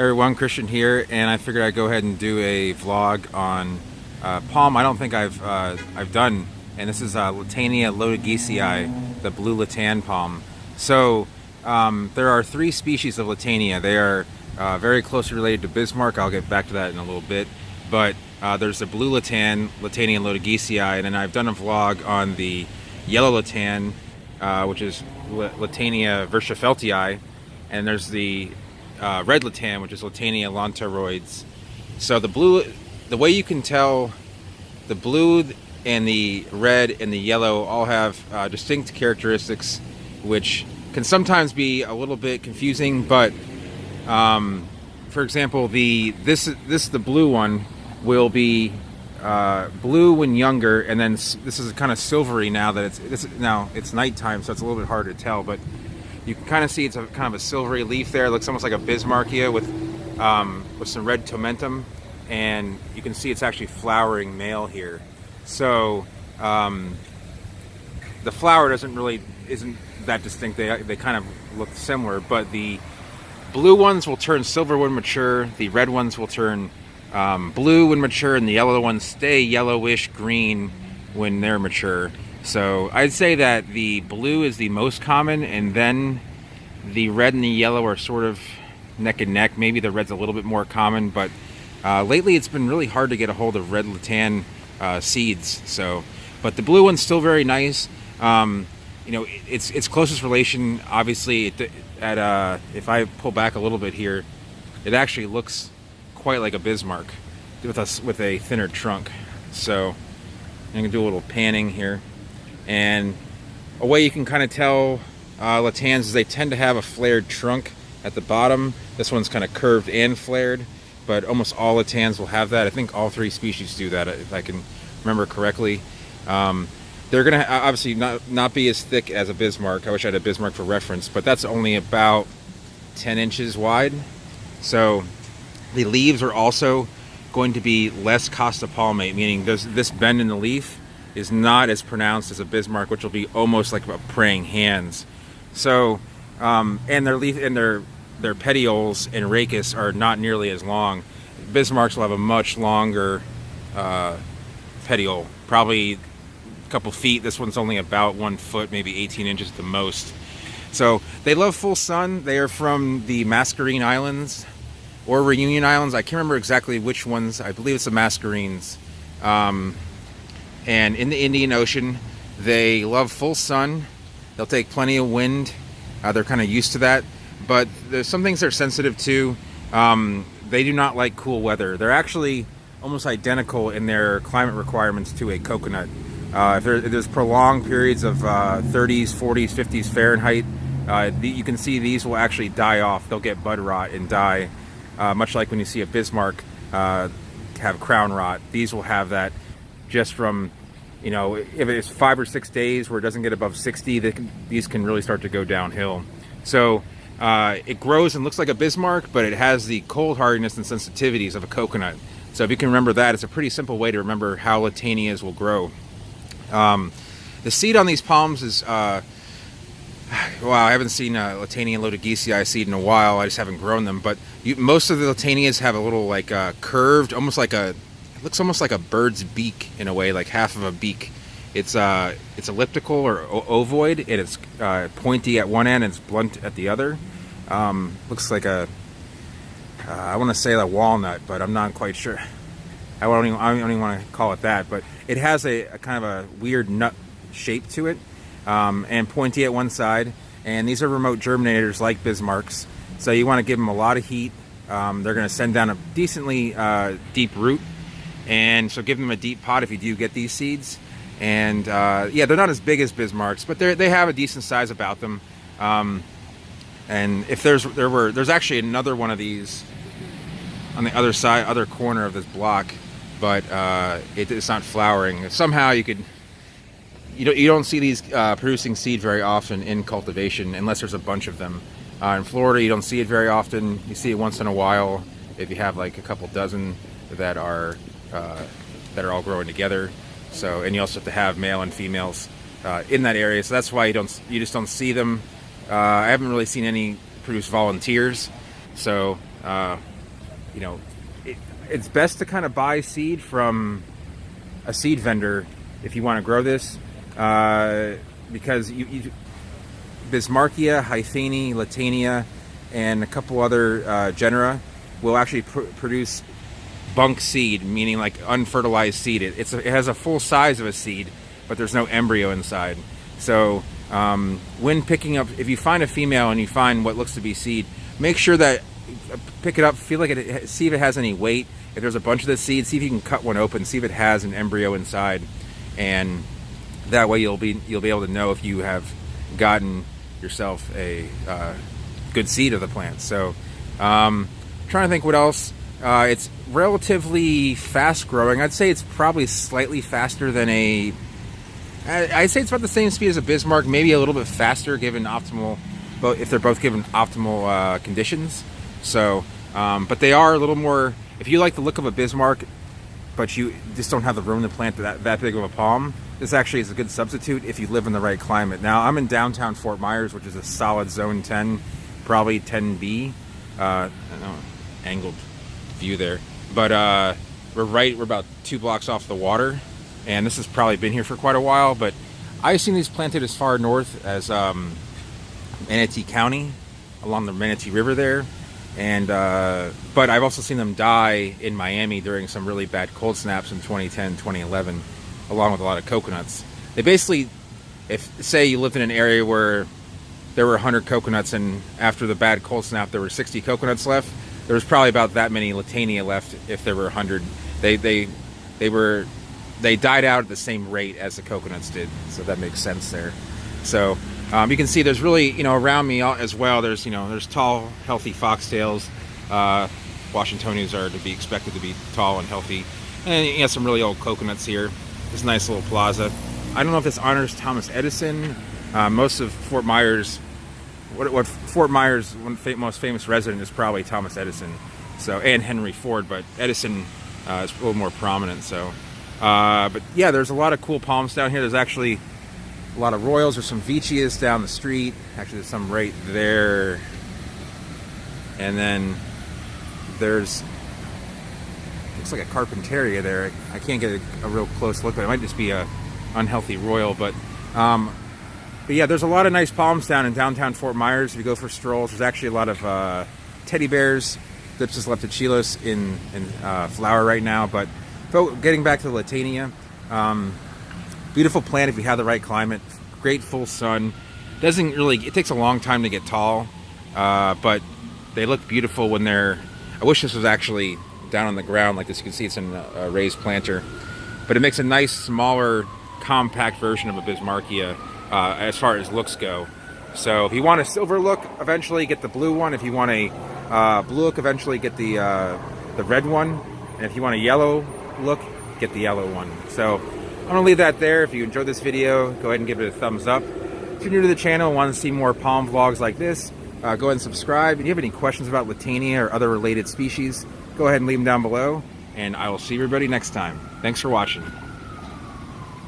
Everyone, Christian here, and I figured I'd go ahead and do a vlog on palm. I don't think I've done, and this is Latania loddigesii, the blue Latan palm. So there are three species of Latania. They are very closely related to Bismarck. I'll get back to that in a little bit. But there's the blue Latan, Latania loddigesii, and then I've done a vlog on the yellow Latan, which is Latania verschaffeltii, and there's the red Latan, which is Latania lontaroides. So the way you can tell the blue and the red and the yellow all have distinct characteristics, which can sometimes be a little bit confusing. But for example, the blue one will be blue when younger, and then this is kind of silvery now that it's nighttime, so it's a little bit harder to tell. But you can kind of see it's a kind of a silvery leaf there. It looks almost like a Bismarckia with some red tomentum, and you can see it's actually flowering male here. So the flower isn't that distinct. They kind of look similar, but the blue ones will turn silver when mature. The red ones will turn blue when mature, and the yellow ones stay yellowish green when they're mature. So I'd say that the blue is the most common, and then the red and the yellow are sort of neck and neck. Maybe the red's a little bit more common, but lately it's been really hard to get a hold of red Latan seeds. So, but the blue one's still very nice. Its closest relation, obviously, if I pull back a little bit here, it actually looks quite like a Bismarck with a thinner trunk. So I'm gonna do a little panning here. And a way you can kind of tell Latans is they tend to have a flared trunk at the bottom. This one's kind of curved and flared, but almost all Latans will have that. I think all three species do that, if I can remember correctly. They're gonna obviously not be as thick as a Bismarck. I wish I had a Bismarck for reference, but that's only about 10 inches wide. So the leaves are also going to be less costopalmate, meaning this bend in the leaf is not as pronounced as a Bismarck, which will be almost like a praying hands. So, and their leaf and their petioles and rachis are not nearly as long. Bismarcks will have a much longer petiole, probably a couple feet. This one's only about 1 foot, maybe 18 inches at the most. So they love full sun. They are from the Mascarene Islands or Reunion Islands. I can't remember exactly which ones. I believe it's the Mascarenes. And in the Indian Ocean, they love full sun. They'll take plenty of wind. They're kind of used to that. But there's some things they're sensitive to. They do not like cool weather. They're actually almost identical in their climate requirements to a coconut. If there's prolonged periods of 30s, 40s, 50s Fahrenheit, you can see these will actually die off. They'll get bud rot and die, much like when you see a Bismarck have crown rot. These will have that just from, if it's 5 or 6 days where it doesn't get above 60, these can really start to go downhill. So it grows and looks like a Bismarck, but it has the cold hardiness and sensitivities of a coconut. So if you can remember that, it's a pretty simple way to remember how Latanias will grow. The seed on these palms is, wow, I haven't seen Latania loddigesii seed in a while. I just haven't grown them. But most of the Latanias have a little curved, almost like it looks almost like a bird's beak in a way, like half of a beak. It's elliptical or ovoid, and it's pointy at one end and it's blunt at the other. Looks like I want to say a walnut, but I'm not quite sure. I don't even want to call it that, but it has a kind of a weird nut shape to it, and pointy at one side. And these are remote germinators like Bismarcks, so you want to give them a lot of heat. They're going to send down a decently deep root, and so give them a deep pot if you do get these seeds. And yeah, they're not as big as Bismarcks, but they have a decent size about them. And if there's actually another one of these on the other corner of this block, but it's not flowering. Somehow you don't see these producing seed very often in cultivation unless there's a bunch of them. In Florida, you don't see it very often. You see it once in a while if you have like a couple dozen that are all growing together. So, and you also have to have male and females in that area. So that's why you just don't see them. I haven't really seen any produce volunteers. So you know, it's best to kind of buy seed from a seed vendor if you want to grow this, because Bismarckia, Hythani, Latania, and a couple other genera will actually produce bunk seed, meaning like unfertilized seed. It has a full size of a seed, but there's no embryo inside. So when picking up, if you find a female and you find what looks to be seed, make sure that pick it up, feel like it, see if it has any weight. If there's a bunch of the seed, see if you can cut one open, see if it has an embryo inside, and that way you'll be able to know if you have gotten yourself a good seed of the plant. So trying to think what else. It's relatively fast growing. I'd say it's probably slightly faster than I'd say it's about the same speed as a Bismarck, maybe a little bit faster given optimal, if they're both given optimal conditions. So, but they are a little more, if you like the look of a Bismarck, but you just don't have the room to plant that big of a palm, this actually is a good substitute if you live in the right climate. Now, I'm in downtown Fort Myers, which is a solid zone 10, probably 10B. I know, angled view there. But we're about 2 blocks off the water, and this has probably been here for quite a while, but I've seen these planted as far north as Manatee County, along the Manatee River there. And but I've also seen them die in Miami during some really bad cold snaps in 2010, 2011, along with a lot of coconuts. They basically, if say you lived in an area where there were 100 coconuts and after the bad cold snap there were 60 coconuts left, there was probably about that many Latania left if there were 100. They died out at the same rate as the coconuts did, so that makes sense there. So you can see there's really, around me as well, there's tall, healthy foxtails. Washingtonians are to be expected to be tall and healthy. And you have some really old coconuts here. This nice little plaza. I don't know if this honors Thomas Edison. Most of Fort Myers, what Fort Myers' most famous resident is probably Thomas Edison. So, and Henry Ford, but Edison is a little more prominent. So, but yeah, there's a lot of cool palms down here. There's actually a lot of Royals. There's some Veitchias down the street. Actually, there's some right there. And then there's, looks like a Carpentaria there. I can't get a real close look, but it might just be a unhealthy Royal. But yeah, there's a lot of nice palms down in downtown Fort Myers. If you go for strolls, there's actually a lot of teddy bears, Dipsis leptochilos in flower right now. But getting back to the Latania, beautiful plant if you have the right climate. Great full sun. It takes a long time to get tall, but they look beautiful when they're. I wish this was actually down on the ground like this. You can see it's in a raised planter, but it makes a nice, smaller, compact version of a Bismarckia as far as looks go. So if you want a silver look, eventually get the blue one. If you want a blue look, eventually get the red one. And if you want a yellow look, get the yellow one. So I'm going to leave that there. If you enjoyed this video, go ahead and give it a thumbs up. If you're new to the channel and want to see more palm vlogs like this, go ahead and subscribe. If you have any questions about Latania or other related species, go ahead and leave them down below. And I will see everybody next time. Thanks for watching.